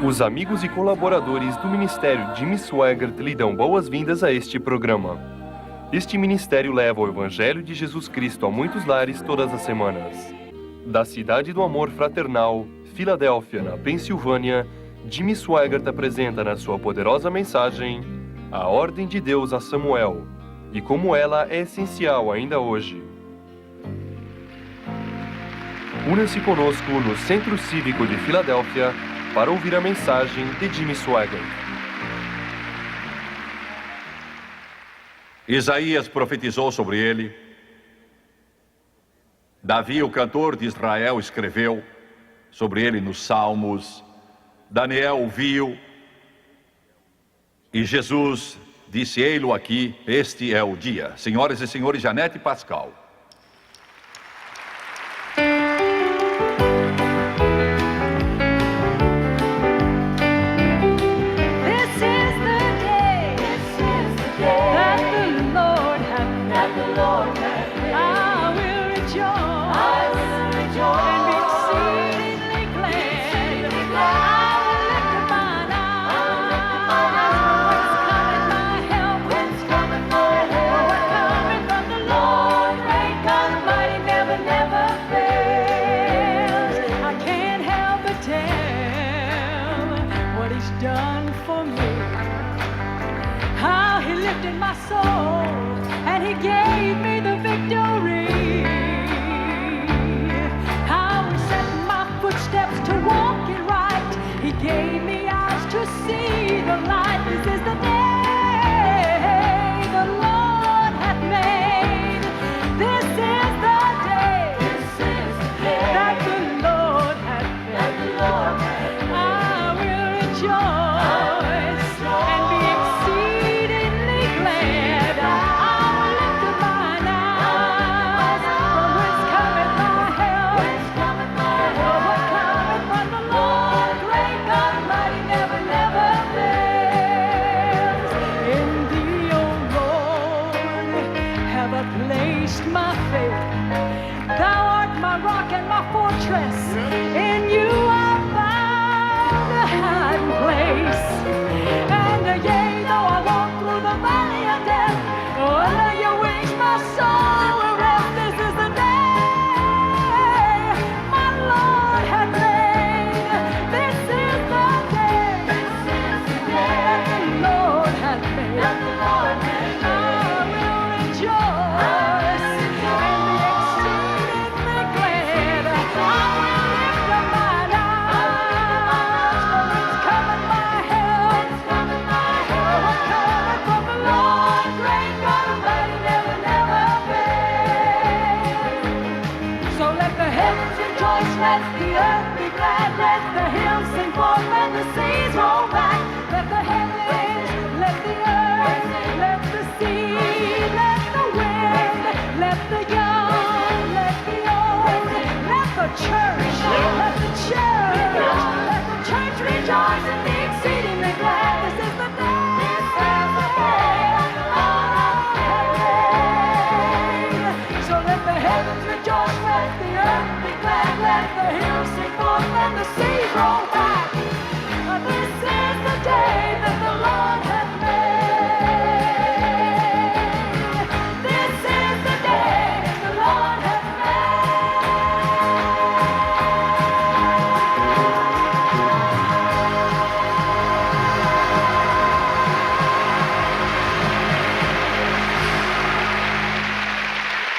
Os amigos e colaboradores do Ministério Jimmy Swaggart lhe dão boas-vindas a este programa. Este ministério leva o Evangelho de Jesus Cristo a muitos lares todas as semanas. Da cidade do amor fraternal, Filadélfia, na Pensilvânia, Jimmy Swaggart apresenta na sua poderosa mensagem a ordem de Deus a Samuel e como ela é essencial ainda hoje. Una-se conosco no Centro Cívico de Filadélfia para ouvir a mensagem de Jimmy Swaggart. Isaías profetizou sobre ele. Davi, o cantor de Israel, escreveu sobre ele nos Salmos. Daniel o viu. E Jesus disse: ei-lo aqui, este é o dia. Senhoras e senhores, Janete Pascal.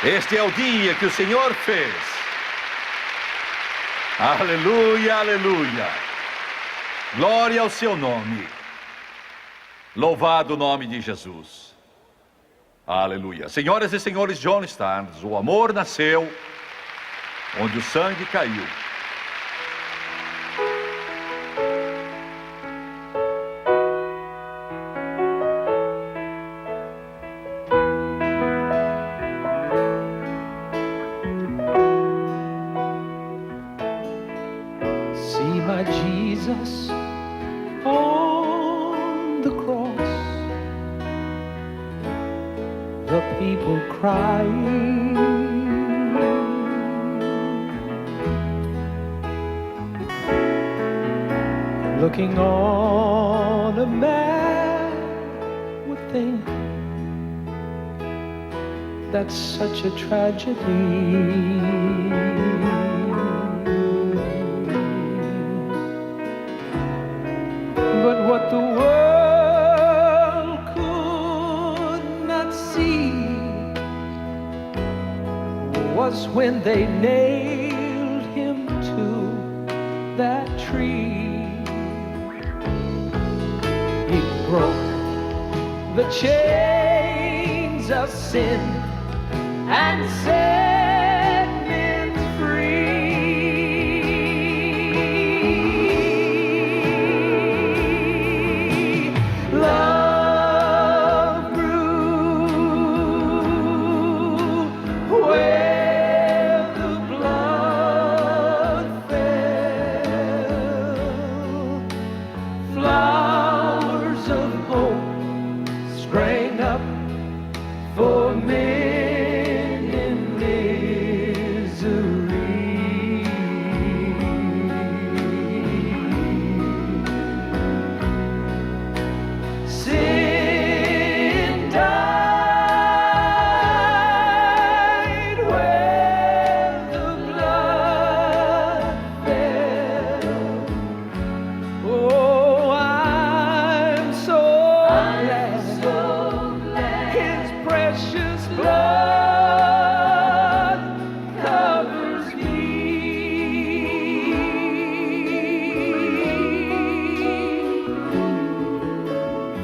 Este é o dia que o Senhor fez. Aleluia, aleluia. Glória ao seu nome. Louvado o nome de Jesus. Aleluia. Senhoras e senhores, John Starnes, o amor nasceu onde o sangue caiu. looking on a man would think that's such a tragedy. But what the world could not see was when they nailed him to that tree. He broke the chains of sin and set men free. Love grew where the blood fell. Flowers of hope sprang up for men.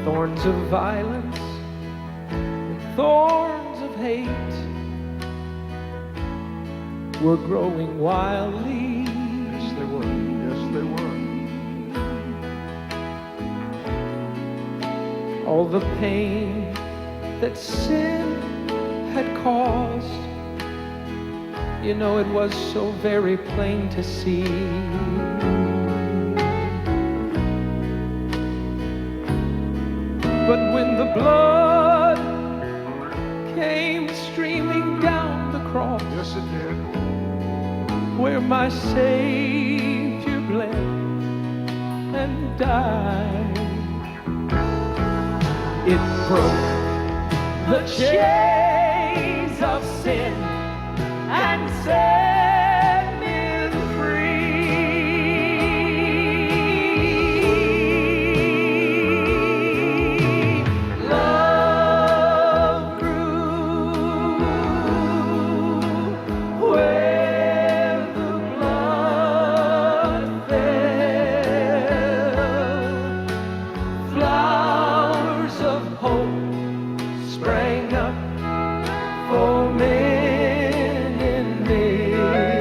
Thorns of violence and thorns of hate were growing wildly. Yes, they were. Yes, they were. All the pain that sin had caused, you know, it was so very plain to see. But when the blood came streaming down the cross, Yes, it did. where my Savior bled and died, it broke the chains of sin and set men free. Love grew where the blood fell. Flowers of hope sprang up for men in misery.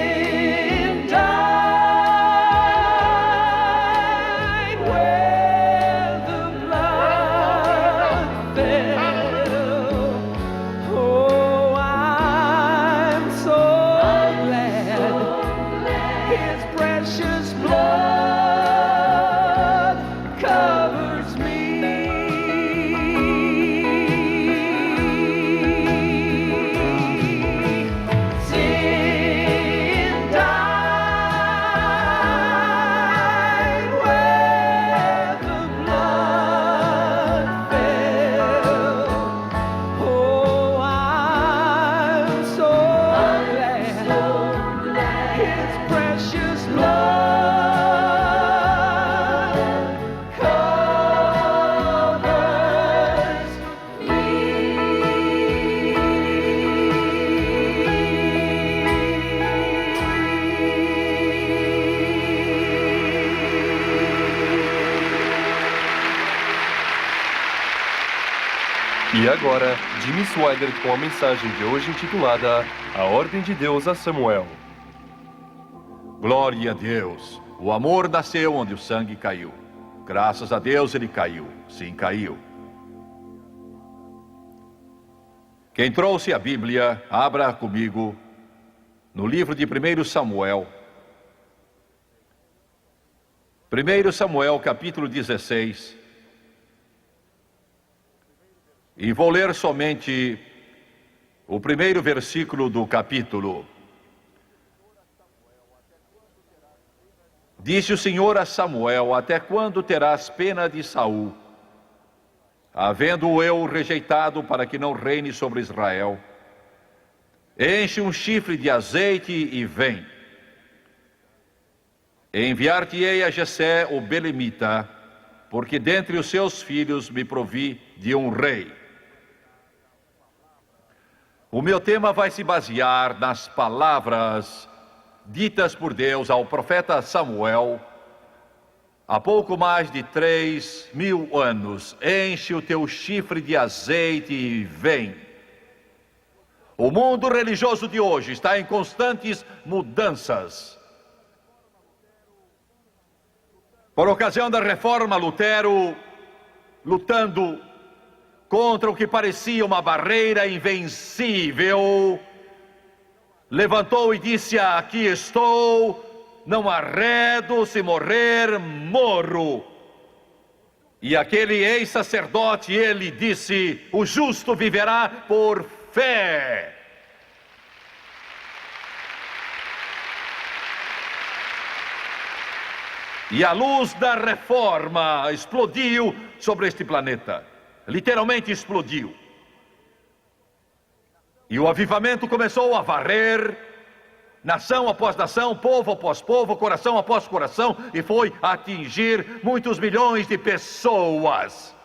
Sin died where the blood fell. Oh, I'm so glad His precious blood covers me. Sin died where the blood fell. Oh, I'm so glad His precious blood covers E agora, Jimmy Swaggart com a mensagem de hoje intitulada A Ordem de Deus a Samuel. Glória a Deus. O amor nasceu onde o sangue caiu. Graças a Deus ele caiu. Sim, caiu. Quem trouxe a Bíblia, abra comigo no livro de 1 Samuel. 1 Samuel, capítulo 16. E vou ler somente o primeiro versículo do capítulo. Disse o Senhor a Samuel: até quando terás pena de Saul, havendo-o eu rejeitado para que não reine sobre Israel? Enche um chifre de azeite e vem. Enviar-te-ei a Jessé o belemita, porque dentre os seus filhos me provi de um rei. O meu tema vai se basear nas palavras ditas por Deus ao profeta Samuel há pouco mais de 3.000 anos. Enche o teu chifre de azeite e vem. O mundo religioso de hoje está em constantes mudanças. Por ocasião da reforma, Lutero, lutando contra o que parecia uma barreira invencível, levantou e disse: aqui estou, não arredo, se morrer, morro. E aquele ex-sacerdote, ele disse: o justo viverá por fé. E a luz da reforma explodiu sobre este planeta. Literalmente explodiu. E o avivamento começou a varrer nação após nação, povo após povo, coração após coração, e foi atingir muitos milhões de pessoas.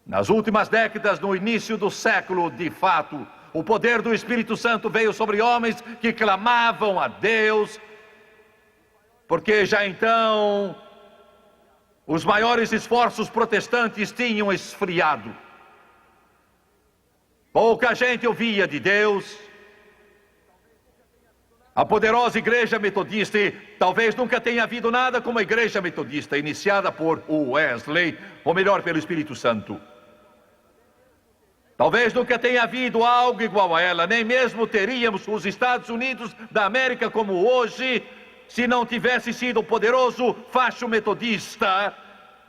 Nas últimas décadas, no início do século, de fato, o poder do Espírito Santo veio sobre homens que clamavam a Deus, porque já então os maiores esforços protestantes tinham esfriado. Pouca gente ouvia de Deus. A poderosa igreja metodista, e talvez nunca tenha havido nada como a igreja metodista, iniciada por Wesley, ou melhor, pelo Espírito Santo. Talvez nunca tenha havido algo igual a ela, nem mesmo teríamos os Estados Unidos da América como hoje, se não tivesse sido o poderoso facho metodista,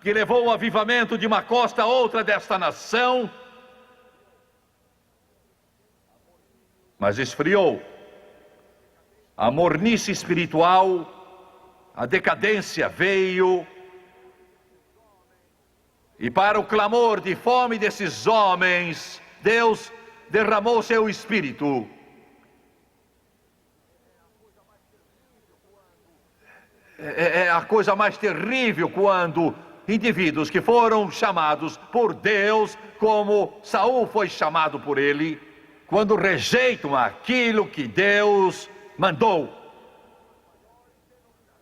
que levou o avivamento de uma costa a outra desta nação. Mas esfriou. A mornice espiritual, a decadência veio, e para o clamor de fome desses homens, Deus derramou seu Espírito. É a coisa mais terrível quando indivíduos que foram chamados por Deus, como Saul foi chamado por ele, quando rejeitam aquilo que Deus mandou.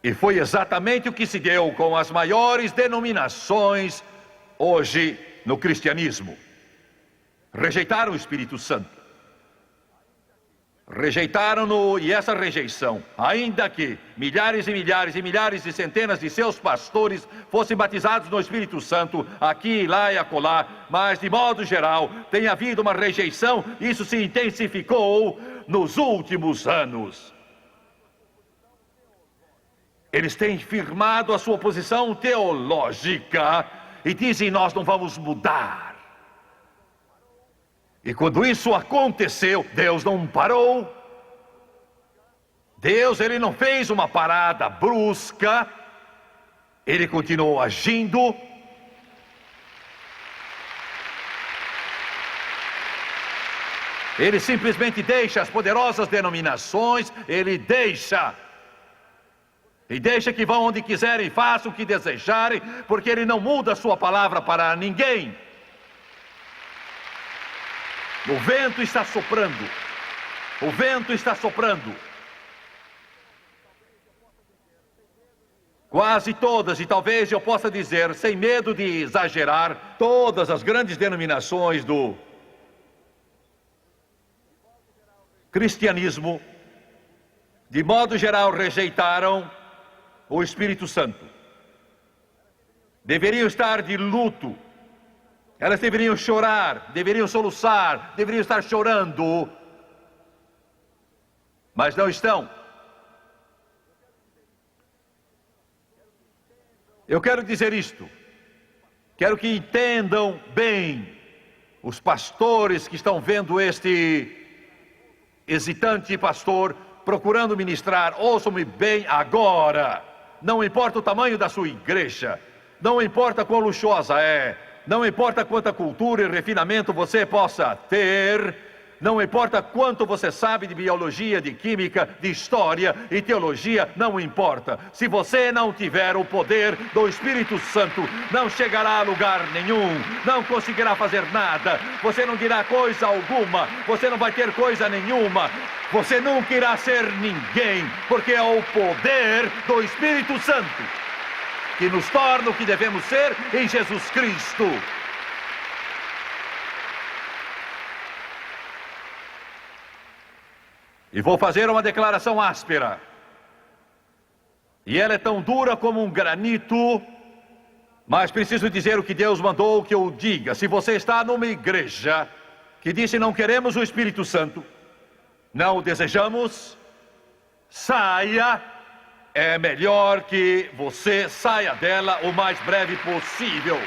E foi exatamente o que se deu com as maiores denominações hoje no cristianismo. Rejeitaram o Espírito Santo. Rejeitaram-no, e essa rejeição, ainda que milhares e milhares e milhares e centenas de seus pastores fossem batizados no Espírito Santo, aqui, lá e acolá, mas de modo geral tem havido uma rejeição. Isso se intensificou nos últimos anos. Eles têm firmado a sua posição teológica e dizem: nós não vamos mudar. E quando isso aconteceu, Deus não parou. Deus, ele não fez uma parada brusca. Ele continuou agindo. Ele simplesmente deixa as poderosas denominações, ele deixa. E deixa que vão onde quiserem, façam o que desejarem, porque ele não muda a sua palavra para ninguém. O vento está soprando. O vento está soprando. Quase todas, e talvez eu possa dizer, sem medo de exagerar, todas as grandes denominações do cristianismo, de modo geral, rejeitaram o Espírito Santo. Deveriam estar de luto. Elas deveriam chorar, deveriam soluçar, deveriam estar chorando, mas não estão. Eu quero dizer isto, quero que entendam bem os pastores que estão vendo este hesitante pastor procurando ministrar, ouçam-me bem agora. Não importa o tamanho da sua igreja, não importa quão luxuosa é, não importa quanta cultura e refinamento você possa ter, não importa quanto você sabe de biologia, de química, de história e teologia, não importa. Se você não tiver o poder do Espírito Santo, não chegará a lugar nenhum, não conseguirá fazer nada, você não dirá coisa alguma, você não vai ter coisa nenhuma, você nunca irá ser ninguém, porque é o poder do Espírito Santo que nos torna o que devemos ser em Jesus Cristo. E vou fazer uma declaração áspera. E ela é tão dura como um granito, mas preciso dizer o que Deus mandou que eu diga. Se você está numa igreja que disse não queremos o Espírito Santo, não o desejamos, saia. É melhor que você saia dela o mais breve possível.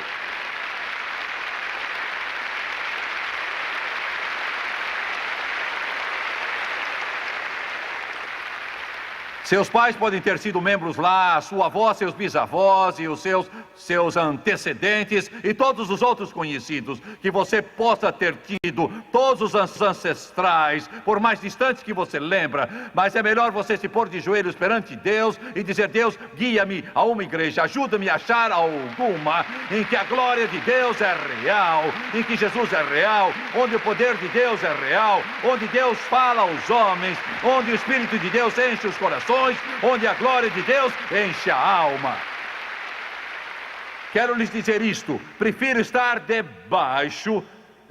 Seus pais podem ter sido membros lá, sua avó, seus bisavós e os seus antecedentes e todos os outros conhecidos que você possa ter tido, todos os ancestrais, por mais distantes que você lembra, mas é melhor você se pôr de joelhos perante Deus e dizer: Deus, guia-me a uma igreja, ajuda-me a achar alguma em que a glória de Deus é real, em que Jesus é real, onde o poder de Deus é real, onde Deus fala aos homens, onde o Espírito de Deus enche os corações, onde a glória de Deus enche a alma. Quero lhes dizer isto: prefiro estar debaixo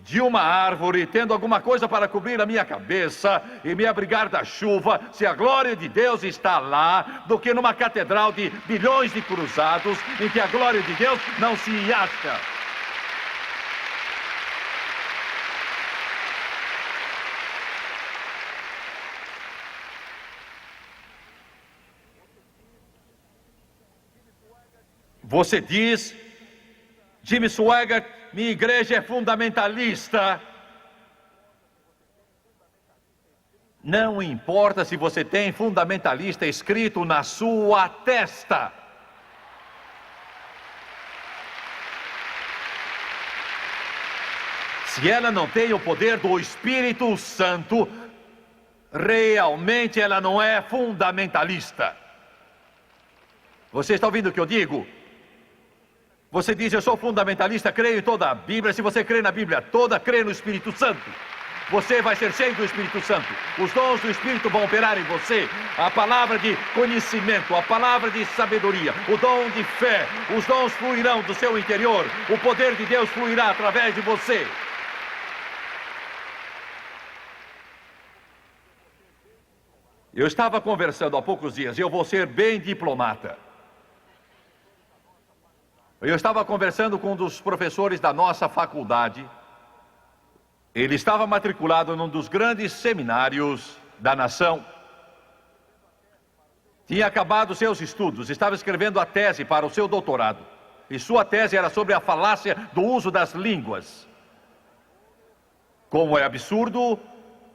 de uma árvore, tendo alguma coisa para cobrir a minha cabeça e me abrigar da chuva, se a glória de Deus está lá, do que numa catedral de bilhões de cruzados, em que a glória de Deus não se acha. Você diz: Jimmy Swaggart, minha igreja é fundamentalista. Não importa se você tem fundamentalista escrito na sua testa. Se ela não tem o poder do Espírito Santo, realmente ela não é fundamentalista. Você está ouvindo o que eu digo? Você diz: eu sou fundamentalista, creio em toda a Bíblia. Se você crê na Bíblia toda, crê no Espírito Santo. Você vai ser cheio do Espírito Santo. Os dons do Espírito vão operar em você. A palavra de conhecimento, a palavra de sabedoria, o dom de fé, os dons fluirão do seu interior. O poder de Deus fluirá através de você. Eu estava conversando há poucos dias, e eu vou ser bem diplomata. Eu estava conversando com um dos professores da nossa faculdade. Ele estava matriculado num dos grandes seminários da nação. Tinha acabado seus estudos, estava escrevendo a tese para o seu doutorado. E sua tese era sobre a falácia do uso das línguas. Como é absurdo,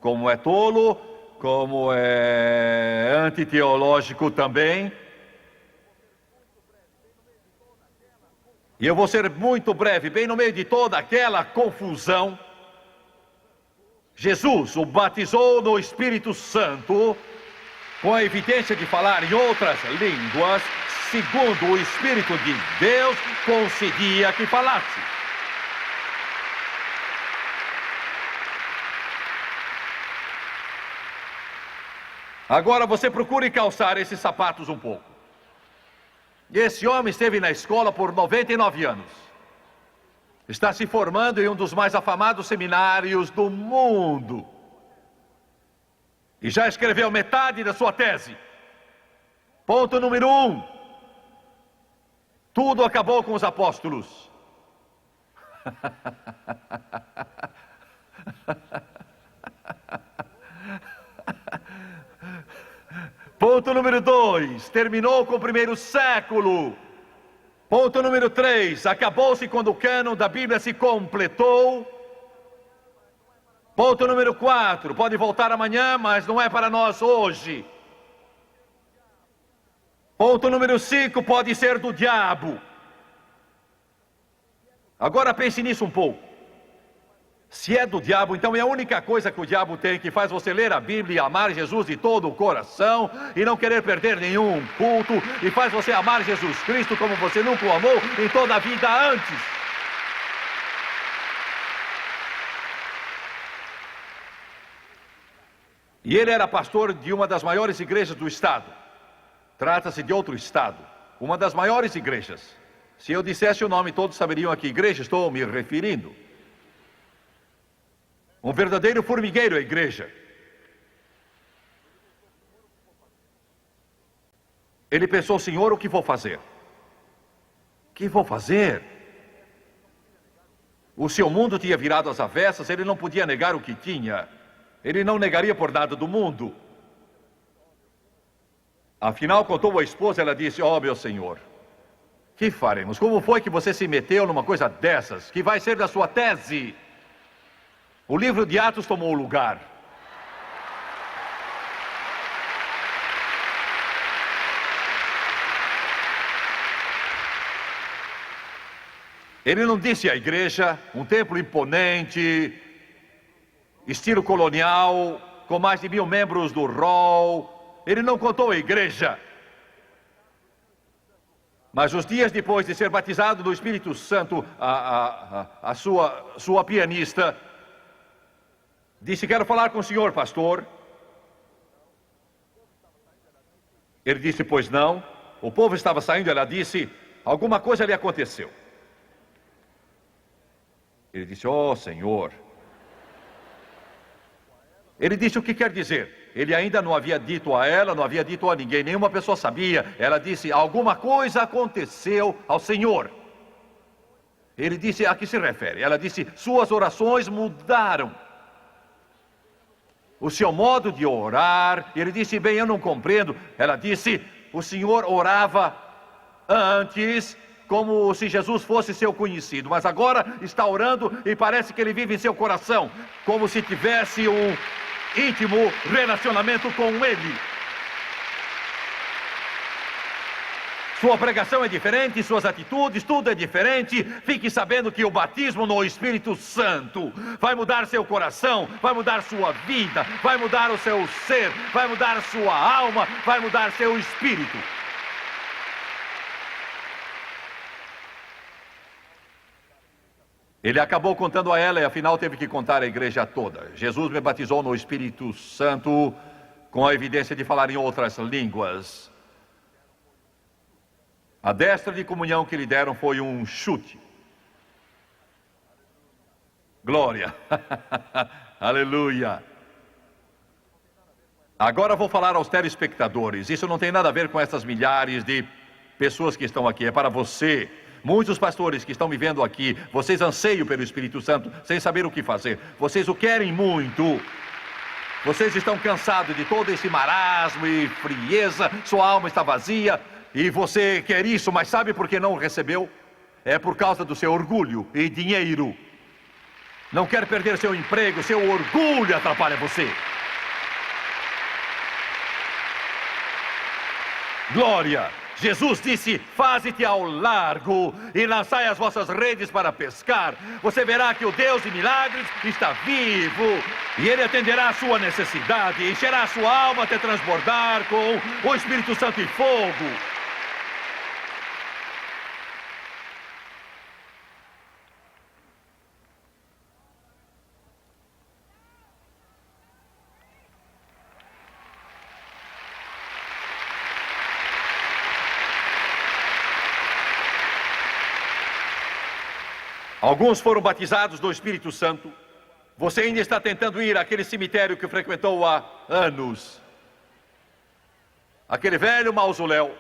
como é tolo, como é antiteológico também. E eu vou ser muito breve, bem no meio de toda aquela confusão, Jesus o batizou no Espírito Santo, com a evidência de falar em outras línguas, segundo o Espírito de Deus concedia que falasse. Agora você procure calçar esses sapatos um pouco. Esse homem esteve na escola por 99 anos. Está se formando em um dos mais afamados seminários do mundo. E já escreveu metade da sua tese. Ponto número 1. Tudo acabou com os apóstolos. Ponto número 2, terminou com o primeiro século. Ponto número 3, acabou-se quando o cânon da Bíblia se completou. Ponto número 4, pode voltar amanhã, mas não é para nós hoje. Ponto número 5, pode ser do diabo. Agora pense nisso um pouco. Se é do diabo, então é a única coisa que o diabo tem que faz você ler a Bíblia e amar Jesus de todo o coração e não querer perder nenhum culto, e faz você amar Jesus Cristo como você nunca o amou em toda a vida antes. E ele era pastor de uma das maiores igrejas do estado. Trata-se de outro estado, uma das maiores igrejas. Se eu dissesse o nome, todos saberiam a que igreja estou me referindo. Um verdadeiro formigueiro a igreja. Ele pensou: Senhor, o que vou fazer? O que vou fazer? O seu mundo tinha virado às avessas, ele não podia negar o que tinha. Ele não negaria por nada do mundo. Afinal, contou à esposa, ela disse: ó, meu Senhor, que faremos? Como foi que você se meteu numa coisa dessas, que vai ser da sua tese? O livro de Atos tomou o lugar. Ele não disse à igreja, um templo imponente, estilo colonial, com mais de 1000 membros do rol. Ele não contou à igreja. Mas os dias depois de ser batizado do Espírito Santo, a sua pianista disse: quero falar com o senhor, pastor. Ele disse: pois não. O povo estava saindo, ela disse: alguma coisa lhe aconteceu. Ele disse: oh, Senhor. Ele disse: o que quer dizer? Ele ainda não havia dito a ela, não havia dito a ninguém, nenhuma pessoa sabia. Ela disse: alguma coisa aconteceu ao Senhor. Ele disse: a que se refere? Ela disse: suas orações mudaram. O seu modo de orar. Ele disse: bem, eu não compreendo. Ela disse: o Senhor orava antes como se Jesus fosse seu conhecido, mas agora está orando e parece que ele vive em seu coração, como se tivesse um íntimo relacionamento com ele. Sua pregação é diferente, suas atitudes, tudo é diferente. Fique sabendo que o batismo no Espírito Santo vai mudar seu coração, vai mudar sua vida, vai mudar o seu ser, vai mudar sua alma, vai mudar seu espírito. Ele acabou contando a ela e afinal teve que contar à igreja toda. Jesus me batizou no Espírito Santo com a evidência de falar em outras línguas. A destra de comunhão que lhe deram foi um chute. Glória! Aleluia! Agora vou falar aos telespectadores. Isso não tem nada a ver com essas milhares de pessoas que estão aqui. É para você. Muitos pastores que estão me vendo aqui, vocês anseiam pelo Espírito Santo sem saber o que fazer. Vocês o querem muito. Vocês estão cansados de todo esse marasmo e frieza. Sua alma está vazia e você quer isso, mas sabe por que não o recebeu? É por causa do seu orgulho e dinheiro. Não quer perder seu emprego, seu orgulho atrapalha você. Glória! Jesus disse: faze-te ao largo e lançai as vossas redes para pescar. Você verá que o Deus de milagres está vivo e Ele atenderá a sua necessidade, encherá a sua alma até transbordar com o Espírito Santo e fogo. Alguns foram batizados do Espírito Santo. Você ainda está tentando ir àquele cemitério que frequentou há anos. Aquele velho mausoléu.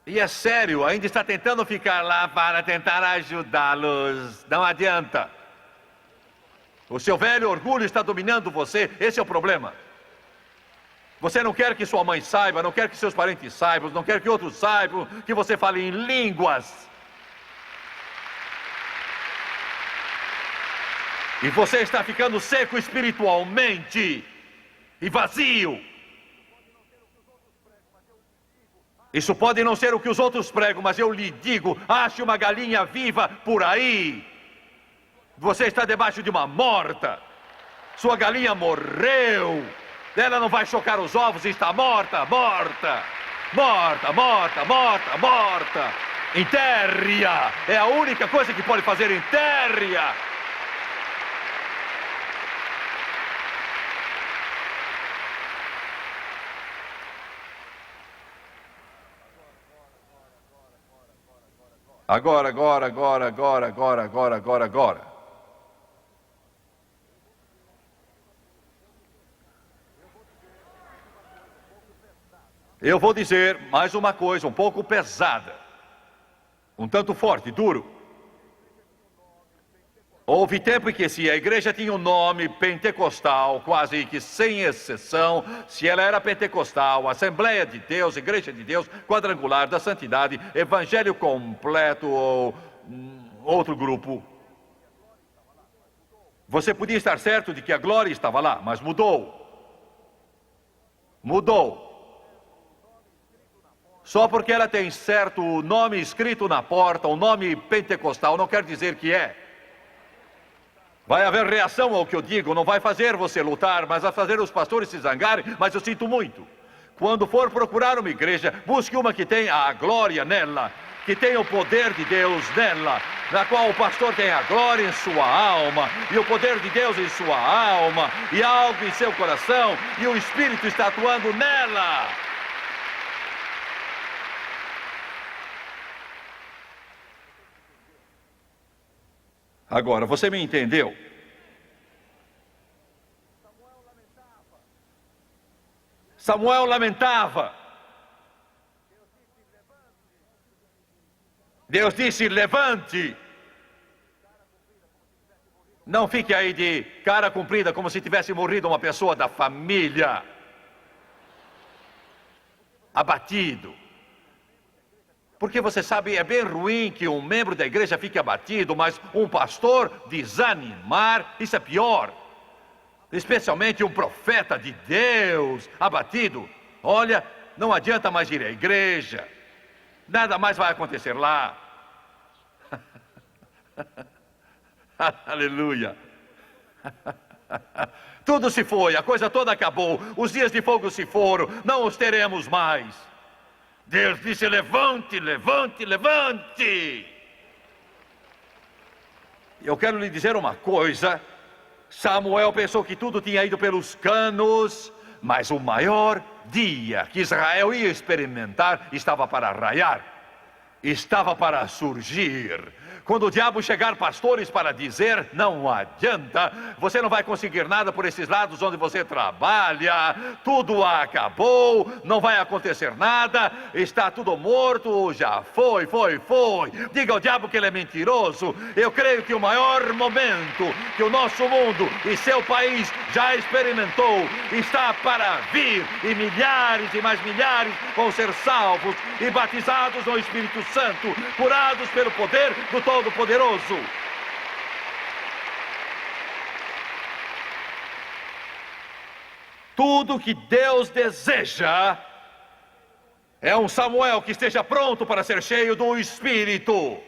E é sério, ainda está tentando ficar lá para tentar ajudá-los. Não adianta. O seu velho orgulho está dominando você. Esse é o problema. Você não quer que sua mãe saiba, não quer que seus parentes saibam, não quer que outros saibam que você fale em línguas. E você está ficando seco espiritualmente e vazio. Isso pode não ser o que os outros pregam, mas eu lhe digo, ache uma galinha viva por aí. Você está debaixo de uma morta. Sua galinha morreu. Ela não vai chocar os ovos e está morta, morta. Morta, morta, morta, morta. Enterre-a. É a única coisa que pode fazer, enterre-a. Agora. Eu vou dizer mais uma coisa, um pouco pesada, um tanto forte, duro. Houve tempo em que se a igreja tinha um nome pentecostal, quase que sem exceção, se ela era pentecostal, Assembleia de Deus, Igreja de Deus, Quadrangular da Santidade, Evangelho Completo ou outro grupo. Você podia estar certo de que a glória estava lá, mas mudou. Mudou. Só porque ela tem certo nome escrito na porta, um nome pentecostal, não quer dizer que é. Vai haver reação ao que eu digo, não vai fazer você lutar, mas vai fazer os pastores se zangarem, mas eu sinto muito. Quando for procurar uma igreja, busque uma que tenha a glória nela, que tenha o poder de Deus nela, na qual o pastor tem a glória em sua alma, e o poder de Deus em sua alma, e algo em seu coração, e o Espírito está atuando nela. Agora, você me entendeu? Samuel lamentava. Deus disse, levante. Não fique aí de cara comprida como se tivesse morrido uma pessoa da família. Abatido. Porque você sabe, é bem ruim que um membro da igreja fique abatido, mas um pastor desanimar, isso é pior. Especialmente um profeta de Deus abatido. Olha, não adianta mais ir à igreja. Nada mais vai acontecer lá. Aleluia. Tudo se foi, a coisa toda acabou. Os dias de fogo se foram, não os teremos mais. Deus disse, levante, levante, levante. Eu quero lhe dizer uma coisa. Samuel pensou que tudo tinha ido pelos canos, mas o maior dia que Israel ia experimentar estava para raiar, estava para surgir. Quando o diabo chegar, pastores, para dizer, não adianta, você não vai conseguir nada por esses lados onde você trabalha, tudo acabou, não vai acontecer nada, está tudo morto, já foi. Diga ao diabo que ele é mentiroso. Eu creio que o maior momento que o nosso mundo e seu país já experimentou está para vir, e milhares e mais milhares vão ser salvos e batizados no Espírito Santo, curados pelo poder do Todo-Poderoso. Tudo que Deus deseja é um Samuel que esteja pronto para ser cheio do Espírito.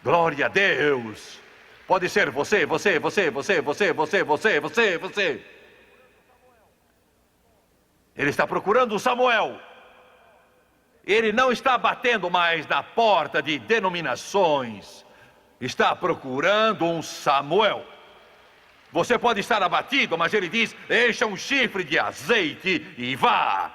Glória a Deus. Pode ser você. Ele está procurando um Samuel. Ele não está batendo mais na porta de denominações. Está procurando um Samuel. Você pode estar abatido, mas ele diz, encha um chifre de azeite e vá.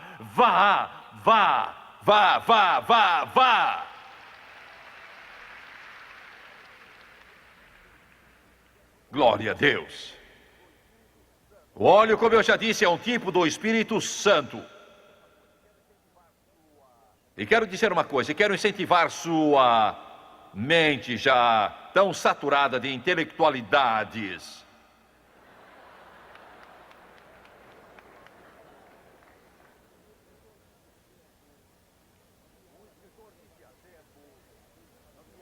Glória a Deus. O óleo, como eu já disse, é um tipo do Espírito Santo. E quero dizer uma coisa, quero incentivar sua mente já tão saturada de intelectualidades.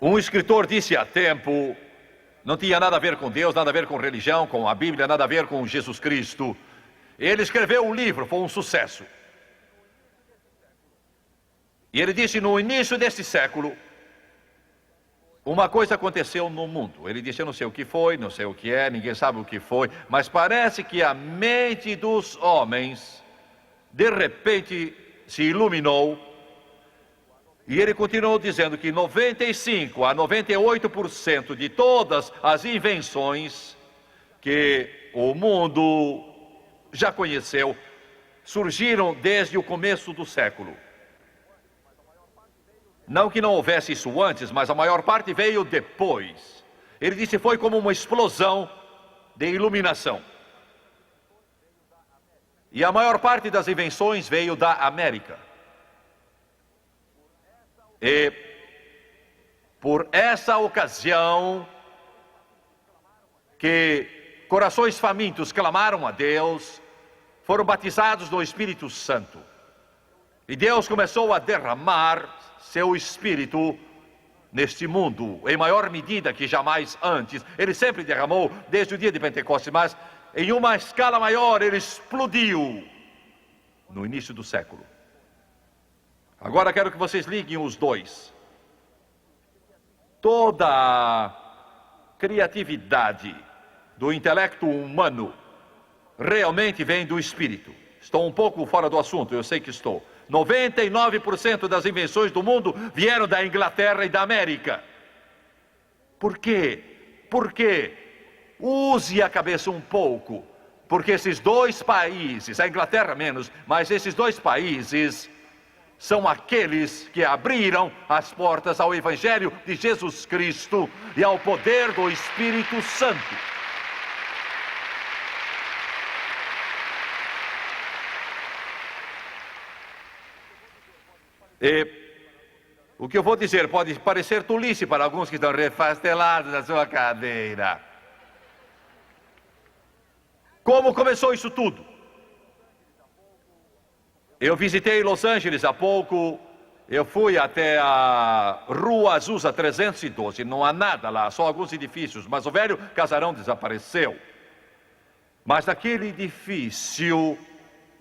Um escritor disse há tempo, Não tinha nada a ver com Deus, nada a ver com religião, com a Bíblia, nada a ver com Jesus Cristo. Ele escreveu um livro, foi um sucesso. E ele disse, no início deste século, uma coisa aconteceu no mundo. Ele disse, eu não sei o que foi, não sei o que é, ninguém sabe o que foi, mas parece que a mente dos homens, de repente, se iluminou. E ele continuou dizendo que 95 a 98% de todas as invenções que o mundo já conheceu, surgiram desde o começo do século. Não que não houvesse isso antes, mas a maior parte veio depois. Ele disse que foi como uma explosão de iluminação. E a maior parte das invenções veio da América. E por essa ocasião que corações famintos clamaram a Deus, foram batizados no Espírito Santo. E Deus começou a derramar seu Espírito neste mundo, em maior medida que jamais antes. Ele sempre derramou desde o dia de Pentecostes, mas em uma escala maior ele explodiu no início do século. Agora quero que vocês liguem os dois. Toda a criatividade do intelecto humano realmente vem do Espírito. Estou um pouco fora do assunto, eu sei que estou. 99% das invenções do mundo vieram da Inglaterra e da América. Por quê? Por quê? Use a cabeça um pouco. Porque esses dois países, a Inglaterra menos, mas esses dois países são aqueles que abriram as portas ao Evangelho de Jesus Cristo e ao poder do Espírito Santo. E o que eu vou dizer pode parecer tolice para alguns que estão refastelados na sua cadeira. Como começou isso tudo? Eu visitei Los Angeles há pouco, eu fui até a Rua Azusa 312, não há nada lá, só alguns edifícios, mas o velho casarão desapareceu. Mas naquele edifício,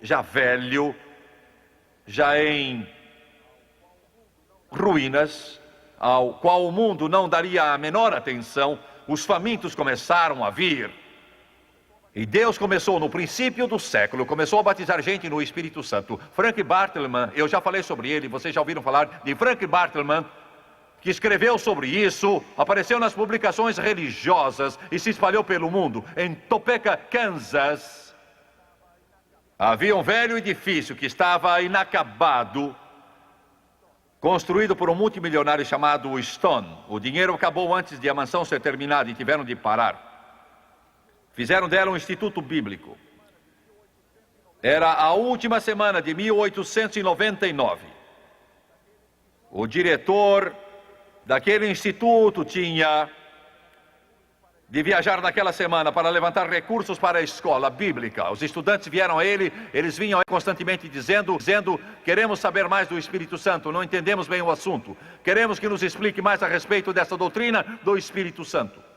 já velho, já em ruínas, ao qual o mundo não daria a menor atenção, os famintos começaram a vir. E Deus começou no princípio do século, começou a batizar gente no Espírito Santo. Frank Bartleman, eu já falei sobre ele, vocês já ouviram falar de Frank Bartleman, que escreveu sobre isso, apareceu nas publicações religiosas e se espalhou pelo mundo. Em Topeka, Kansas, havia um velho edifício que estava inacabado, construído por um multimilionário chamado Stone. O dinheiro acabou antes de a mansão ser terminada e tiveram de parar. Fizeram dela um instituto bíblico. Era a última semana de 1899. O diretor daquele instituto tinha de viajar naquela semana para levantar recursos para a escola bíblica. Os estudantes vieram a ele, eles vinham constantemente dizendo, queremos saber mais do Espírito Santo, não entendemos bem o assunto. Queremos que nos explique mais a respeito dessa doutrina do Espírito Santo.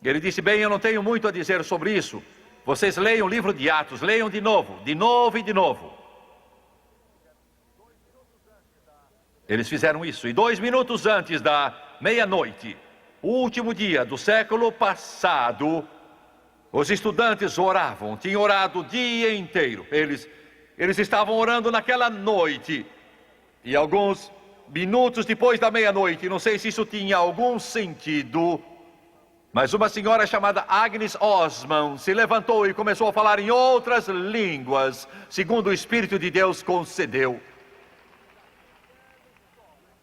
Ele disse, bem, eu não tenho muito a dizer sobre isso. Vocês leiam o livro de Atos, leiam de novo e de novo. Eles fizeram isso. E 2 minutos antes da meia-noite, o último dia do século passado, os estudantes oravam, tinham orado o dia inteiro. Eles estavam orando naquela noite. E alguns minutos depois da meia-noite, não sei se isso tinha algum sentido, mas uma senhora chamada Agnes Osman se levantou e começou a falar em outras línguas, segundo o Espírito de Deus concedeu.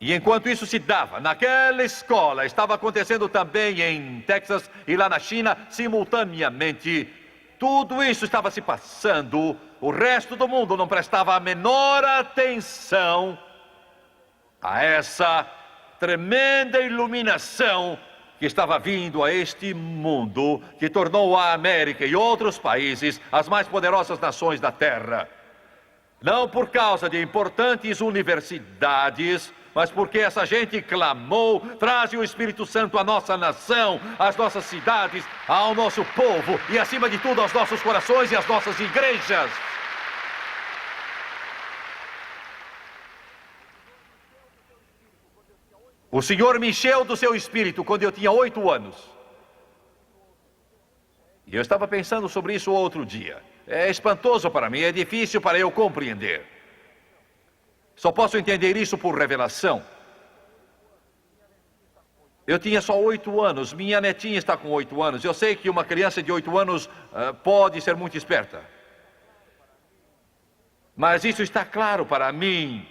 E enquanto isso se dava, naquela escola, estava acontecendo também em Texas e lá na China, simultaneamente, tudo isso estava se passando, o resto do mundo não prestava a menor atenção a essa tremenda iluminação que estava vindo a este mundo, que tornou a América e outros países as mais poderosas nações da Terra. Não por causa de importantes universidades mas porque essa gente clamou. Traze o Espírito Santo à nossa nação, às nossas cidades, ao nosso povo e, acima de tudo, aos nossos corações e às nossas igrejas. O Senhor me encheu do seu Espírito quando eu tinha 8 anos. E eu estava pensando sobre isso outro dia. É espantoso para mim, é difícil para eu compreender. Só posso entender isso por revelação. Eu tinha só 8 anos, minha netinha está com 8 anos. Eu sei que uma criança de 8 anos pode ser muito esperta. Mas isso está claro para mim.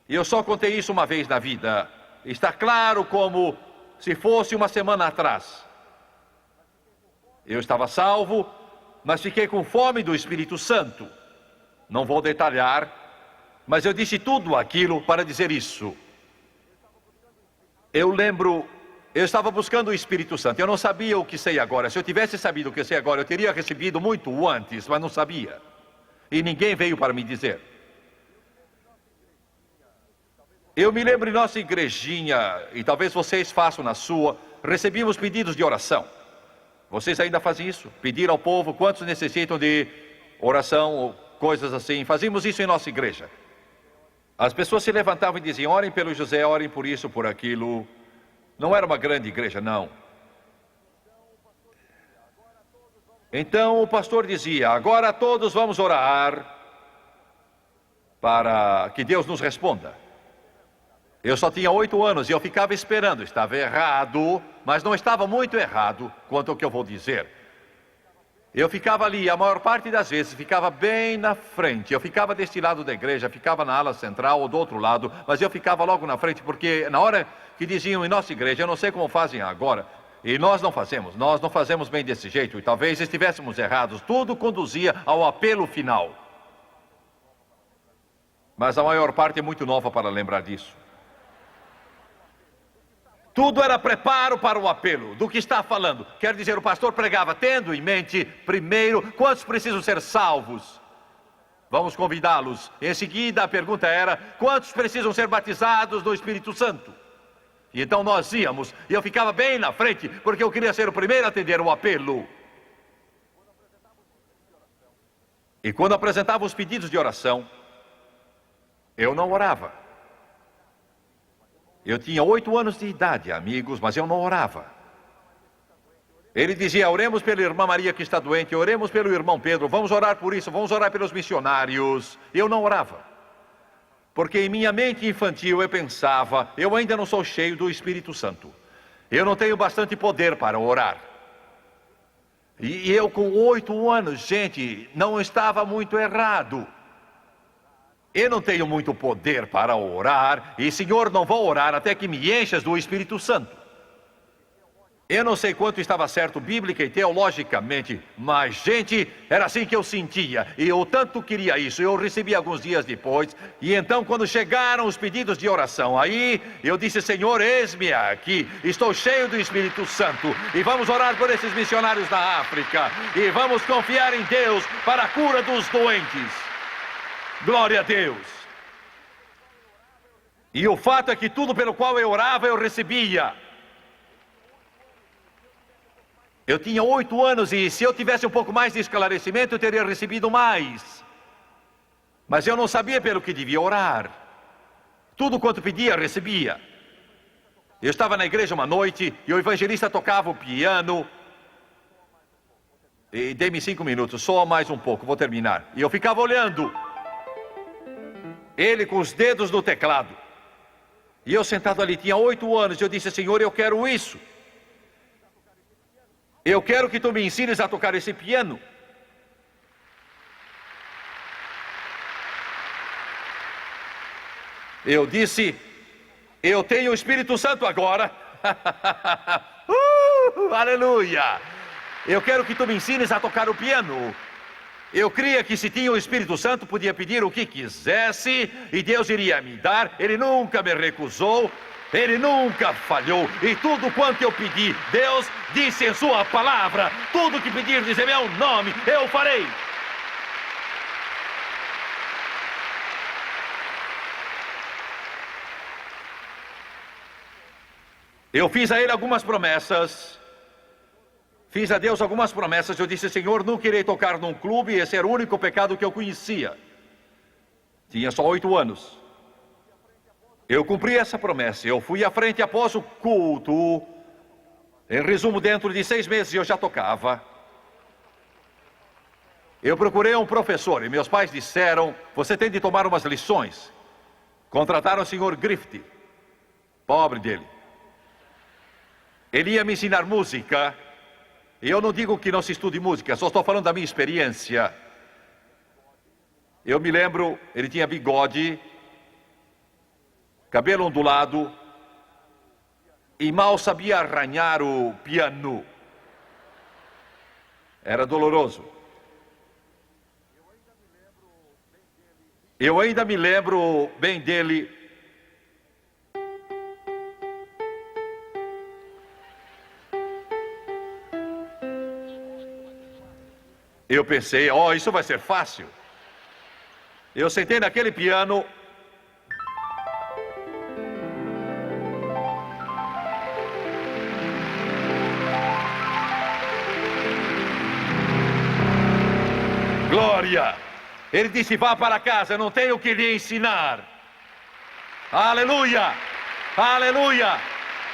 E eu só contei isso uma vez na vida. Está claro como se fosse uma semana atrás. Eu estava salvo, mas fiquei com fome do Espírito Santo. Não vou detalhar, mas eu disse tudo aquilo para dizer isso. Eu lembro, eu estava buscando o Espírito Santo. Eu não sabia o que sei agora. Se eu tivesse sabido o que sei agora, eu teria recebido muito antes, mas não sabia. E ninguém veio para me dizer. Eu me lembro em nossa igrejinha, e talvez vocês façam na sua, recebíamos pedidos de oração. Vocês ainda fazem isso? Pedir ao povo quantos necessitam de oração ou coisas assim. Fazíamos isso em nossa igreja. As pessoas se levantavam e diziam: orem pelo José, orem por isso, por aquilo. Não era uma grande igreja, não. Então o pastor dizia: agora todos vamos orar para que Deus nos responda. Eu só tinha 8 anos e eu ficava esperando. Estava errado, mas não estava muito errado quanto ao que eu vou dizer. Eu ficava ali, a maior parte das vezes, ficava bem na frente. Eu ficava deste lado da igreja, ficava na ala central ou do outro lado, mas eu ficava logo na frente, porque na hora que diziam em nossa igreja, eu não sei como fazem agora, e nós não fazemos bem desse jeito, e talvez estivéssemos errados, tudo conduzia ao apelo final. Mas a maior parte é muito nova para lembrar disso. Tudo era preparo para o apelo. Do que está falando? Quer dizer, o pastor pregava tendo em mente, primeiro, quantos precisam ser salvos? Vamos convidá-los. Em seguida, a pergunta era: quantos precisam ser batizados no Espírito Santo? E então nós íamos, e eu ficava bem na frente, porque eu queria ser o primeiro a atender o apelo. E quando apresentava os pedidos de oração, eu não orava. Eu tinha 8 anos de idade, amigos, mas eu não orava. Ele dizia: oremos pela irmã Maria que está doente, oremos pelo irmão Pedro, vamos orar por isso, vamos orar pelos missionários. Eu não orava. Porque em minha mente infantil eu pensava: eu ainda não sou cheio do Espírito Santo. Eu não tenho bastante poder para orar. E eu com 8 anos, gente, não estava muito errado. Eu não tenho muito poder para orar, e Senhor, não vou orar até que me enchas do Espírito Santo. Eu não sei quanto estava certo bíblica e teologicamente, mas, gente, era assim que eu sentia, e eu tanto queria isso. Eu recebi alguns dias depois, e então quando chegaram os pedidos de oração, aí eu disse: Senhor, eis-me aqui, estou cheio do Espírito Santo, e vamos orar por esses missionários da África, e vamos confiar em Deus para a cura dos doentes. Glória a Deus. E o fato é que tudo pelo qual eu orava, eu recebia. Eu tinha 8 anos e se eu tivesse um pouco mais de esclarecimento, eu teria recebido mais. Mas eu não sabia pelo que devia orar. Tudo quanto pedia, recebia. Eu estava na igreja uma noite e o evangelista tocava o piano. E dê-me 5 minutos, só mais um pouco, vou terminar. E eu ficava olhando. Ele com os dedos no teclado. E eu sentado ali, tinha 8 anos, eu disse: Senhor, eu quero isso. Eu quero que tu me ensines a tocar esse piano. Eu disse: eu tenho o Espírito Santo agora. Aleluia! Eu quero que tu me ensines a tocar o piano. Eu cria que se tinha o Espírito Santo, podia pedir o que quisesse e Deus iria me dar. Ele nunca me recusou, Ele nunca falhou. E tudo quanto eu pedi, Deus disse em sua palavra: tudo que pedirdes em meu nome, eu farei. Eu fiz a ele algumas promessas. Fiz a Deus algumas promessas. Eu disse: Senhor, nunca irei tocar num clube. Esse era o único pecado que eu conhecia. Tinha só 8 anos. Eu cumpri essa promessa. Eu fui à frente após o culto. Em resumo, dentro de 6 meses eu já tocava. Eu procurei um professor e meus pais disseram: você tem de tomar umas lições. Contrataram o senhor Griffith. Pobre dele. Ele ia me ensinar música. E eu não digo que não se estude música, só estou falando da minha experiência. Eu me lembro, ele tinha bigode, cabelo ondulado e mal sabia arranhar o piano. Era doloroso. Eu ainda me lembro bem dele. Eu pensei: oh, isso vai ser fácil. Eu sentei naquele piano. Glória! Ele disse: vá para casa, não tenho o que lhe ensinar. Aleluia! Aleluia!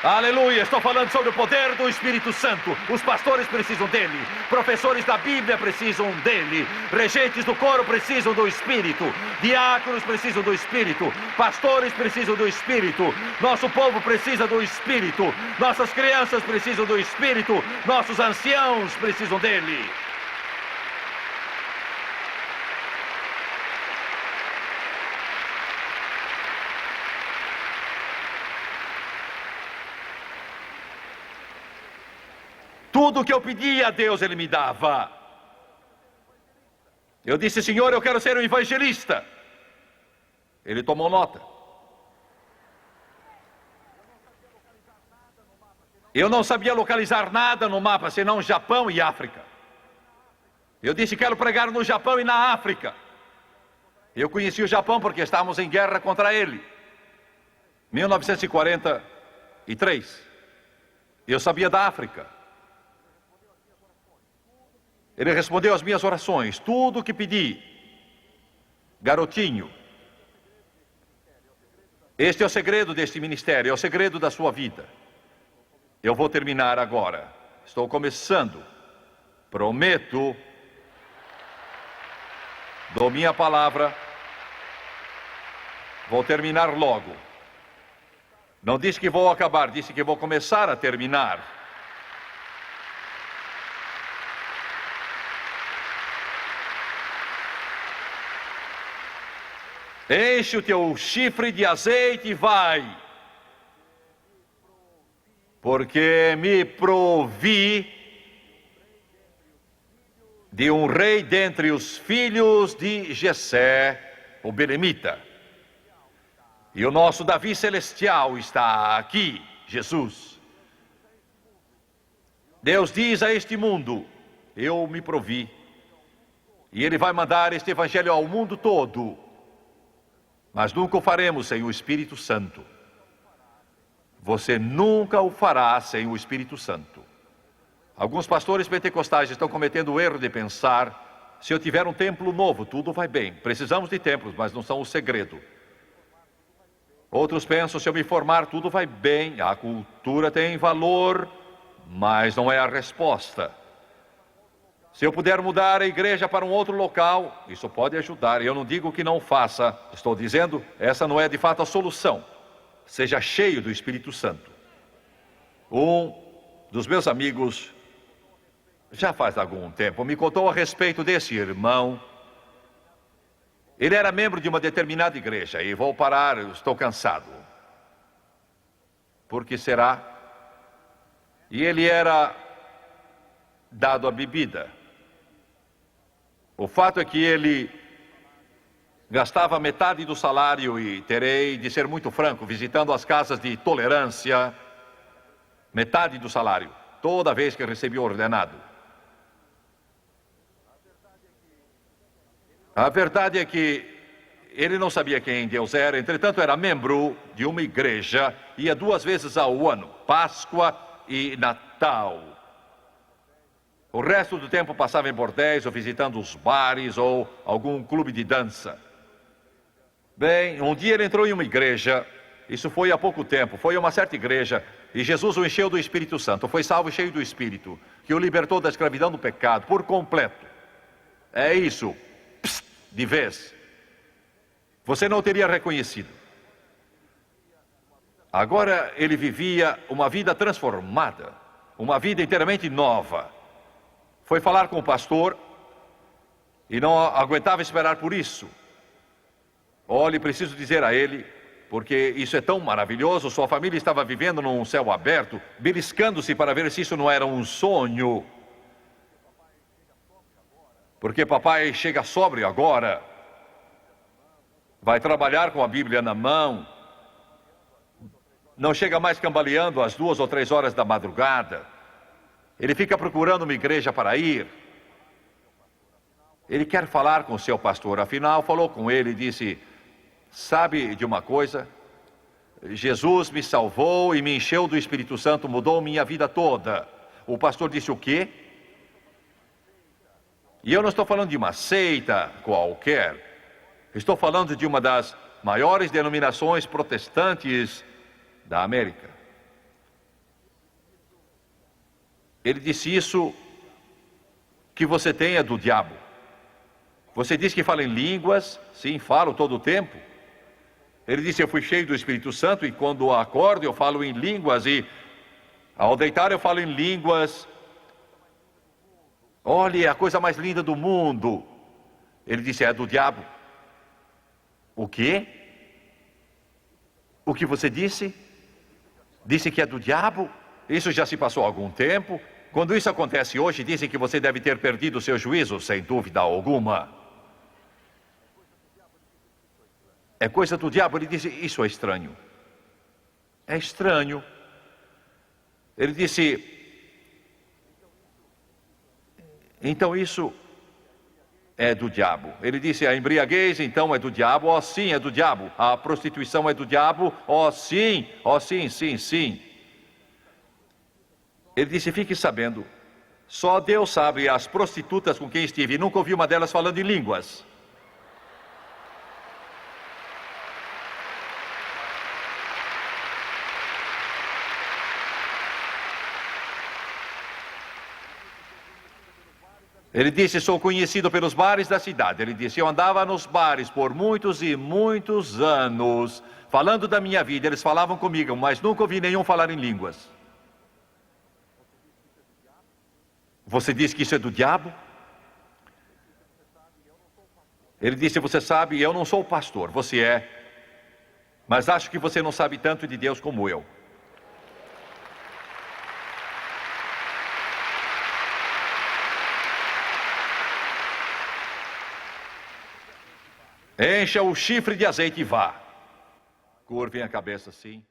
Aleluia! Estou falando sobre o poder do Espírito Santo. Os pastores precisam dele. Professores da Bíblia precisam dele. Regentes do coro precisam do Espírito. Diáconos precisam do Espírito. Pastores precisam do Espírito. Nosso povo precisa do Espírito. Nossas crianças precisam do Espírito. Nossos anciãos precisam dele. Tudo o que eu pedia a Deus, Ele me dava. Eu disse: Senhor, eu quero ser um evangelista. Ele tomou nota. Eu não sabia localizar nada no mapa, senão Japão e África. Eu disse: quero pregar no Japão e na África. Eu conheci o Japão porque estávamos em guerra contra ele. 1943. Eu sabia da África. Ele respondeu às minhas orações, tudo o que pedi. Garotinho, este é o segredo deste ministério, é o segredo da sua vida. Eu vou terminar agora. Estou começando. Prometo, dou minha palavra, vou terminar logo. Não disse que vou acabar, disse que vou começar a terminar. Enche o teu chifre de azeite e vai, porque me provi de um rei dentre os filhos de Jessé, o belemita. E o nosso Davi celestial está aqui, Jesus. Deus diz a este mundo: eu me provi. E Ele vai mandar este evangelho ao mundo todo. Mas nunca o faremos sem o Espírito Santo. Você nunca o fará sem o Espírito Santo. Alguns pastores pentecostais estão cometendo o erro de pensar: se eu tiver um templo novo, tudo vai bem. Precisamos de templos, mas não são o segredo. Outros pensam: se eu me formar, tudo vai bem. A cultura tem valor, mas não é a resposta. Se eu puder mudar a igreja para um outro local, isso pode ajudar. Eu não digo que não faça. Estou dizendo, essa não é de fato a solução. Seja cheio do Espírito Santo. Um dos meus amigos, já faz algum tempo, me contou a respeito desse irmão. Ele era membro de uma determinada igreja. E vou parar, eu estou cansado. Por que será? E ele era dado à bebida. O fato é que ele gastava metade do salário, e terei de ser muito franco, visitando as casas de tolerância, metade do salário, toda vez que recebia o ordenado. A verdade é que ele não sabia quem Deus era, entretanto era membro de uma igreja, ia 2 vezes ao ano, Páscoa e Natal. O resto do tempo passava em bordéis ou visitando os bares ou algum clube de dança. Bem, um dia ele entrou em uma igreja, isso foi há pouco tempo, foi a uma certa igreja, e Jesus o encheu do Espírito Santo, foi salvo e cheio do Espírito, que o libertou da escravidão do pecado por completo. É isso, de vez. Você não o teria reconhecido. Agora ele vivia uma vida transformada, uma vida inteiramente nova. Foi falar com o pastor e não aguentava esperar por isso. Olhe, preciso dizer a ele, porque isso é tão maravilhoso, sua família estava vivendo num céu aberto, beliscando-se para ver se isso não era um sonho. Porque papai chega sóbrio agora, vai trabalhar com a Bíblia na mão, não chega mais cambaleando às 2 ou 3 horas da madrugada, ele fica procurando uma igreja para ir, ele quer falar com o seu pastor, afinal falou com ele e disse, sabe de uma coisa? Jesus me salvou e me encheu do Espírito Santo, mudou minha vida toda. O pastor disse o quê? E eu não estou falando de uma seita qualquer, estou falando de uma das maiores denominações protestantes da América. Ele disse isso que você tem é do diabo. Você diz que fala em línguas, sim, falo todo o tempo. Ele disse, eu fui cheio do Espírito Santo e quando acordo eu falo em línguas e ao deitar eu falo em línguas. Olha, é a coisa mais linda do mundo. Ele disse, é do diabo. O quê? O que você disse? Disse que é do diabo? Isso já se passou há algum tempo. Quando isso acontece hoje, dizem que você deve ter perdido o seu juízo, sem dúvida alguma. É coisa do diabo. Ele disse, isso é estranho. É estranho. Ele disse, então isso é do diabo. Ele disse, a embriaguez então é do diabo. Oh sim, é do diabo. A prostituição é do diabo. Oh sim, sim, sim. Ele disse, fique sabendo, só Deus sabe as prostitutas com quem estive, nunca ouvi uma delas falando em línguas. Ele disse, sou conhecido pelos bares da cidade. Ele disse, eu andava nos bares por muitos e muitos anos, falando da minha vida. Eles falavam comigo, mas nunca ouvi nenhum falar em línguas. Você disse que isso é do diabo? Ele disse, você sabe, eu não sou o pastor, você é. Mas acho que você não sabe tanto de Deus como eu. Encha o chifre de azeite e vá. Curvem a cabeça assim.